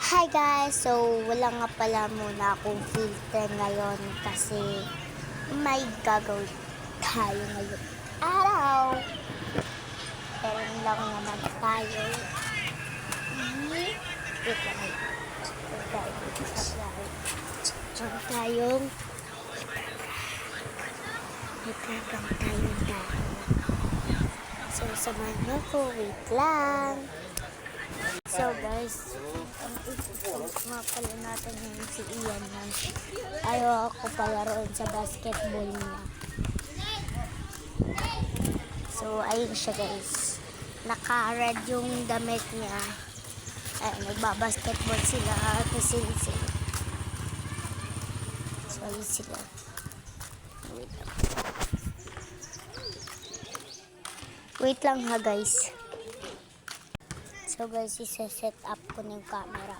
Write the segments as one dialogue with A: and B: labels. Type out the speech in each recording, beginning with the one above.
A: Hi guys! So, wala nga pala muna akong filter ngayon kasi may gagawin tayo ngayon araw. Pero lang naman tayo. Wait lang. Meron tayong So, samahan mo ko. Wait lang. So guys, ang nga pala natin yung si Ian yan. Ayaw ako palaroon sa basketball niya. So ayun siya guys. Naka-red yung damit niya. Ay, nagbabasketball sila at sinsin. So ayun sila. Wait lang ha guys. So guys, isa-set up ko ng camera.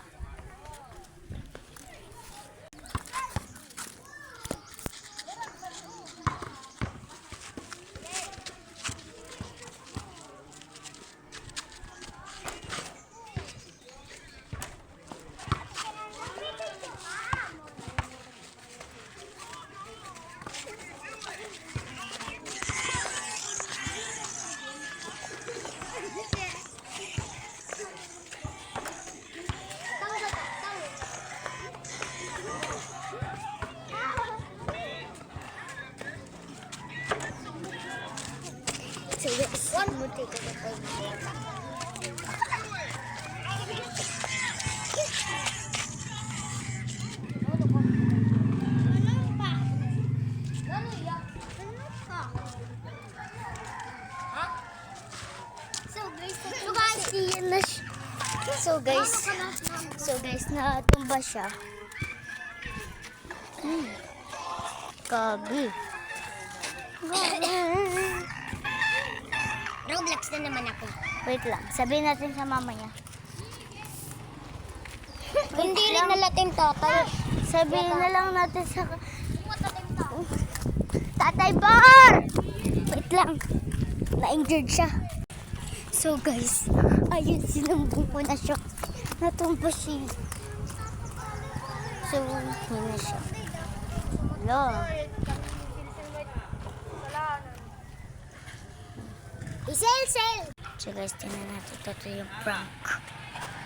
A: So guys, one more take of So guys, natumba siya. Gabi.
B: Roblox na naman ako.
A: Wait lang, sabihin natin sa mama niya.
B: Hindi rin nalating tatay.
A: Sabihin na lang natin sa... Tatay Bar! Wait lang, na-injured siya. So guys, ayun, sinumbong ko na siya. Natumba siya. So, yun na siya. Hello.
B: Isel!
A: So guys, tingnan natin. Ito yung prank.